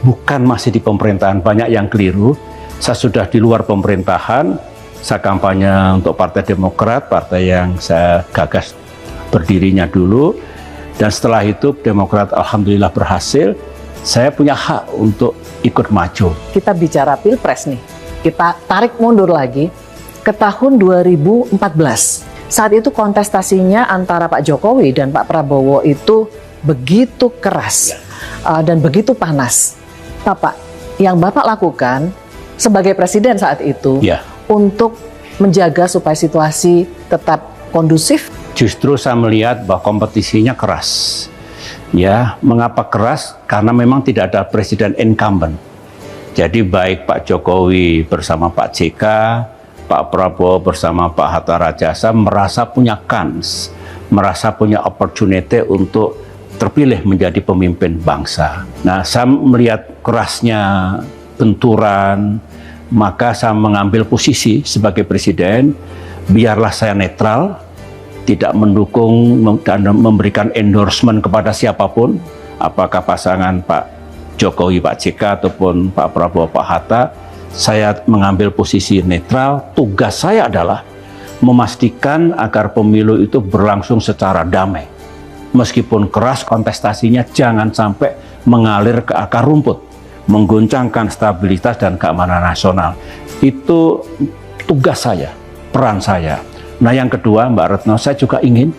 bukan masih di pemerintahan, banyak yang keliru. Saya sudah di luar pemerintahan, saya kampanye untuk Partai Demokrat, partai yang saya gagas berdirinya dulu. Dan setelah itu Demokrat alhamdulillah berhasil, saya punya hak untuk ikut maju. Kita bicara Pilpres nih, kita tarik mundur lagi ke tahun 2014. Saat itu kontestasinya antara Pak Jokowi dan Pak Prabowo itu begitu keras dan begitu panas. Bapak, yang Bapak lakukan sebagai presiden saat itu untuk menjaga supaya situasi tetap kondusif? Justru saya melihat bahwa kompetisinya keras. Ya, mengapa keras? Karena memang tidak ada presiden incumbent. Jadi baik Pak Jokowi bersama Pak JK, Pak Prabowo bersama Pak Hatta Rajasa merasa punya kans, merasa punya opportunity untuk terpilih menjadi pemimpin bangsa. Nah, saya melihat kerasnya benturan, maka saya mengambil posisi sebagai presiden, biarlah saya netral, tidak mendukung dan memberikan endorsement kepada siapapun, apakah pasangan Pak Jokowi, Pak JK, ataupun Pak Prabowo, Pak Hatta. Saya mengambil posisi netral. Tugas saya adalah memastikan agar pemilu itu berlangsung secara damai. Meskipun keras kontestasinya, jangan sampai mengalir ke akar rumput, mengguncangkan stabilitas dan keamanan nasional. Itu tugas saya, peran saya. Nah, yang kedua, Mbak Retno, saya juga ingin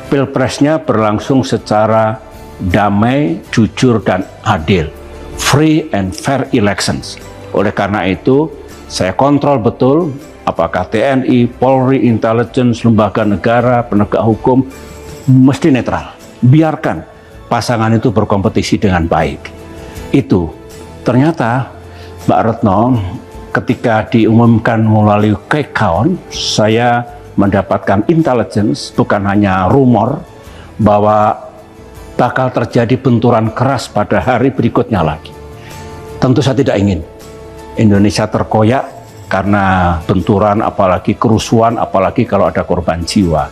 Pilpresnya berlangsung secara damai, jujur, dan adil. Free and fair elections. Oleh karena itu, saya kontrol betul apakah TNI, Polri, Intelligence, lembaga negara, penegak hukum, mesti netral. Biarkan pasangan itu berkompetisi dengan baik. Itu ternyata, Mbak Retno, ketika diumumkan melalui quick count, saya mendapatkan intelligence, bukan hanya rumor, bahwa bakal terjadi benturan keras pada hari berikutnya lagi. Tentu saya tidak ingin Indonesia terkoyak karena benturan, apalagi kerusuhan, apalagi kalau ada korban jiwa.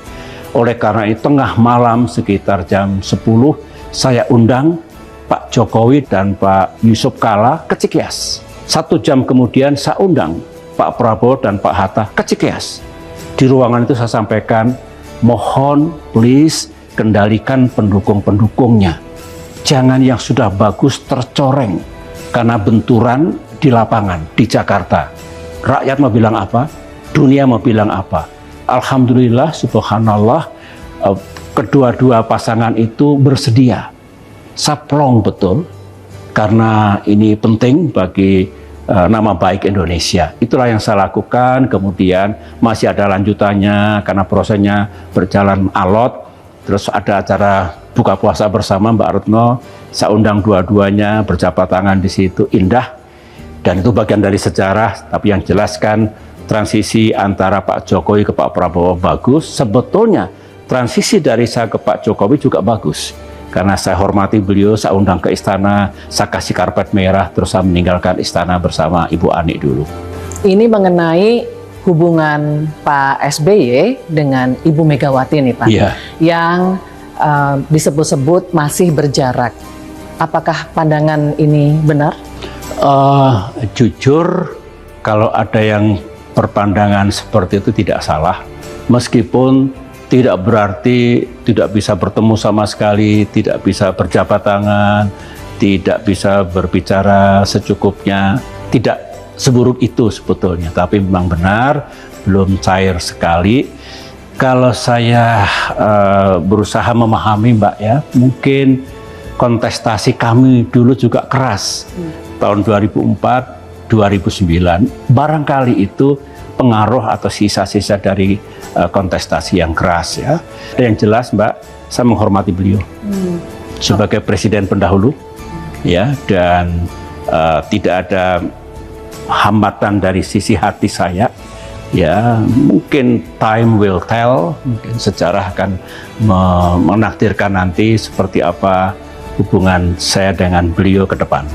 Oleh karena itu, tengah malam sekitar jam 10, saya undang Pak Jokowi dan Pak Yusuf Kalla ke Cikeas. 1 jam kemudian saya undang Pak Prabowo dan Pak Hatta ke Cikeas. Di ruangan itu saya sampaikan, mohon please kendalikan pendukung-pendukungnya. Jangan yang sudah bagus tercoreng karena benturan di lapangan, di Jakarta. Rakyat mau bilang apa? Dunia mau bilang apa? Alhamdulillah, subhanallah, kedua-dua pasangan itu bersedia. Saplong betul, karena ini penting bagi nama baik Indonesia. Itulah yang saya lakukan. Kemudian masih ada lanjutannya karena prosesnya berjalan alot. Terus ada acara buka puasa bersama, Mbak Retno. Saya undang dua-duanya, berjabat tangan di situ, indah. Dan itu bagian dari sejarah. Tapi yang jelaskan transisi antara Pak Jokowi ke Pak Prabowo bagus. Sebetulnya transisi dari saya ke Pak Jokowi juga bagus. Karena saya hormati beliau, saya undang ke istana, saya kasih karpet merah, terus saya meninggalkan istana bersama Ibu Ani dulu. Ini mengenai hubungan Pak SBY dengan Ibu Megawati nih Pak, yang disebut-sebut masih berjarak. Apakah pandangan ini benar? Jujur, kalau ada yang berpandangan seperti itu tidak salah. Meskipun tidak berarti tidak bisa bertemu sama sekali, tidak bisa berjabat tangan, tidak bisa berbicara secukupnya. Tidak seburuk itu sebetulnya, tapi memang benar, belum cair sekali. Kalau saya berusaha memahami, Mbak, ya, mungkin kontestasi kami dulu juga keras. Tahun 2004, 2009, barangkali itu pengaruh atau sisa-sisa dari kontestasi yang keras, ya. Dan yang jelas, Mbak, saya menghormati beliau sebagai presiden pendahulu, ya, dan tidak ada hambatan dari sisi hati saya, ya. Mungkin time will tell, mungkin sejarah akan menakdirkan nanti seperti apa hubungan saya dengan beliau ke depan.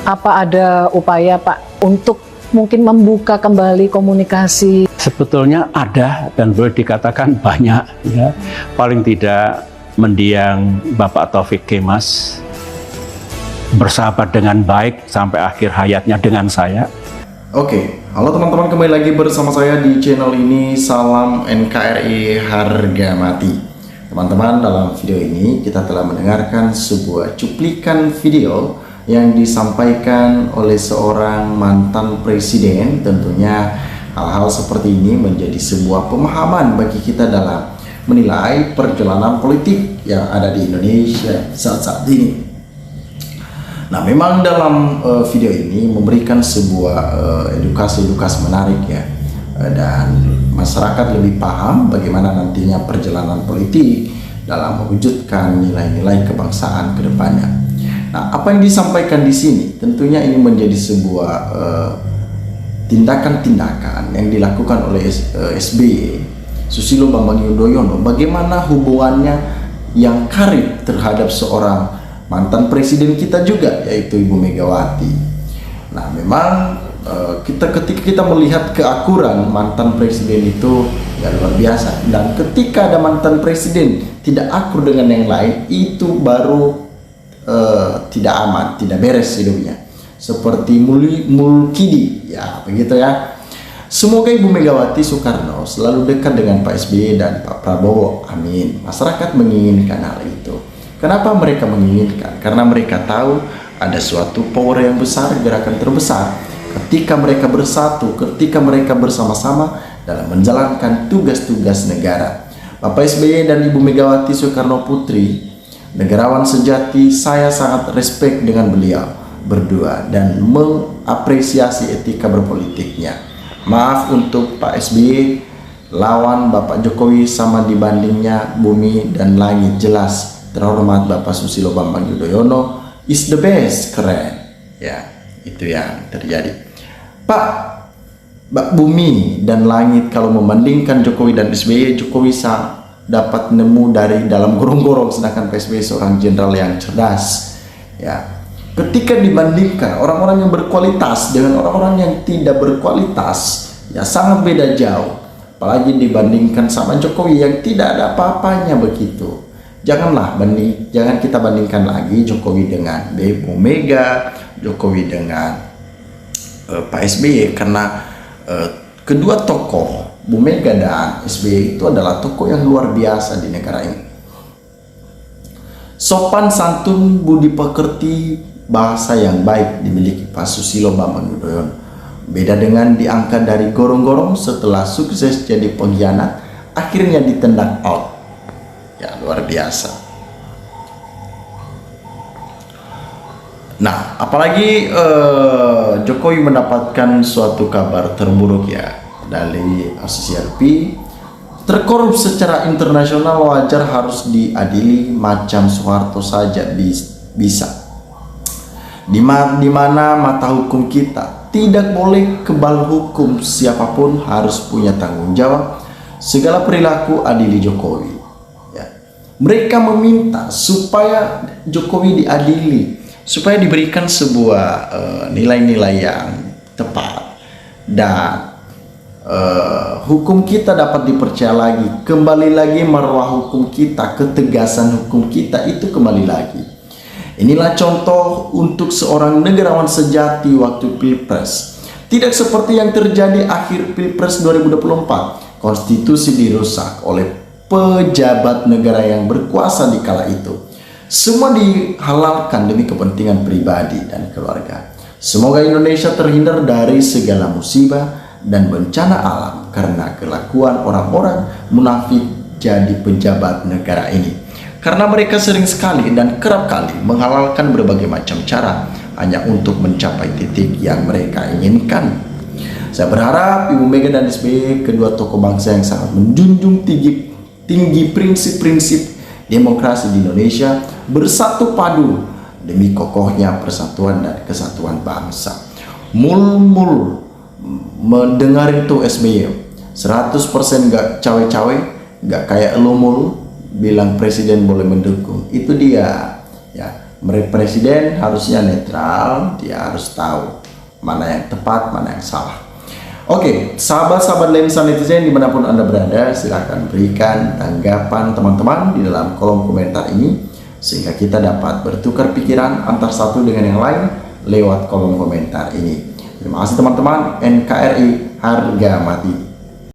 Apa ada upaya, Pak, untuk mungkin membuka kembali komunikasi? Sebetulnya ada, dan boleh dikatakan banyak, ya. Paling tidak mendiang Bapak Taufik Kemas, bersahabat dengan baik sampai akhir hayatnya dengan saya. Oke, halo teman-teman, kembali lagi bersama saya di channel ini. Salam NKRI harga mati. Teman-teman, dalam video ini kita telah mendengarkan sebuah cuplikan video yang disampaikan oleh seorang mantan presiden. Tentunya hal-hal seperti ini menjadi sebuah pemahaman bagi kita dalam menilai perjalanan politik yang ada di Indonesia saat ini. Nah, memang dalam video ini memberikan sebuah edukasi menarik ya, dan masyarakat lebih paham bagaimana nantinya perjalanan politik dalam mewujudkan nilai-nilai kebangsaan ke depannya. Nah, apa yang disampaikan di sini tentunya ini menjadi sebuah tindakan-tindakan yang dilakukan oleh SBY, Susilo Bambang Yudhoyono, bagaimana hubungannya yang karib terhadap seorang mantan presiden kita juga, yaitu Ibu Megawati. Nah, memang ketika kita melihat keakuran mantan presiden itu ya luar biasa, dan ketika ada mantan presiden tidak akur dengan yang lain, itu baru tidak aman, tidak beres hidupnya. Seperti Mulkidi, ya begitu ya. Semoga Ibu Megawati Soekarno selalu dekat dengan Pak SBY dan Pak Prabowo. Amin. Masyarakat menginginkan hal itu. Kenapa mereka menginginkan? Karena mereka tahu ada suatu power yang besar, gerakan terbesar ketika mereka bersatu, ketika mereka bersama-sama dalam menjalankan tugas-tugas negara. Bapak SBY dan Ibu Megawati Soekarno Putri, negarawan sejati, saya sangat respect dengan beliau berdua dan mengapresiasi etika berpolitiknya. Maaf untuk Pak SBY, lawan Bapak Jokowi sama dibandingnya bumi dan langit. Jelas terhormat Bapak Susilo Bambang Yudhoyono is the best, keren ya. Itu yang terjadi. Pak bumi dan langit kalau membandingkan Jokowi dan SBY, Jokowi dapat nemu dari dalam gorong-gorong, sedangkan Pak SBY seorang jenderal yang cerdas ya. Ketika dibandingkan orang-orang yang berkualitas dengan orang-orang yang tidak berkualitas, ya sangat beda jauh. Apalagi dibandingkan sama Jokowi yang tidak ada apa-apanya begitu. Jangan kita bandingkan lagi Jokowi dengan Bu Mega, Jokowi dengan Pak SBY, karena kedua tokoh Bu Mega dan SBY itu adalah tokoh yang luar biasa di negara ini. Sopan santun, budi pekerti, bahasa yang baik dimiliki Pak Susilo Bambang Yudhoyono. Beda dengan diangkat dari gorong-gorong setelah sukses jadi pengkhianat, akhirnya ditendang out. Ya, luar biasa. Nah, apalagi Jokowi mendapatkan suatu kabar terburuk ya dari CCRP. Terkorup secara internasional, wajar harus diadili, macam Soeharto saja bisa. Di mana mata hukum kita tidak boleh kebal hukum, siapapun harus punya tanggung jawab. Segala perilaku adili Jokowi. Mereka meminta supaya Jokowi diadili, supaya diberikan sebuah nilai-nilai yang tepat, dan hukum kita dapat dipercaya lagi. Kembali lagi marwah hukum kita, ketegasan hukum kita itu kembali lagi. Inilah contoh untuk seorang negarawan sejati waktu Pilpres. Tidak seperti yang terjadi akhir Pilpres 2024. Konstitusi dirusak oleh pejabat negara yang berkuasa di kala itu. Semua dihalalkan demi kepentingan pribadi dan keluarga. Semoga Indonesia terhindar dari segala musibah dan bencana alam karena kelakuan orang-orang munafik jadi pejabat negara ini. Karena mereka sering sekali dan kerap kali menghalalkan berbagai macam cara hanya untuk mencapai titik yang mereka inginkan. Saya berharap Ibu Mega dan SBY, kedua tokoh bangsa yang sangat menjunjung tinggi prinsip-prinsip demokrasi di Indonesia, bersatu padu demi kokohnya persatuan dan kesatuan bangsa. Mul mendengar itu SBY 100% gak cawe-cawe, gak kayak lo mul bilang presiden boleh mendukung. Itu dia ya, presiden harusnya netral, dia harus tahu mana yang tepat, mana yang salah. Oke, sahabat-sahabat lensa netizen dimanapun Anda berada, silahkan berikan tanggapan teman-teman di dalam kolom komentar ini. sehingga kita dapat bertukar pikiran antar satu dengan yang lain lewat kolom komentar ini. Terima kasih teman-teman. NKRI harga mati.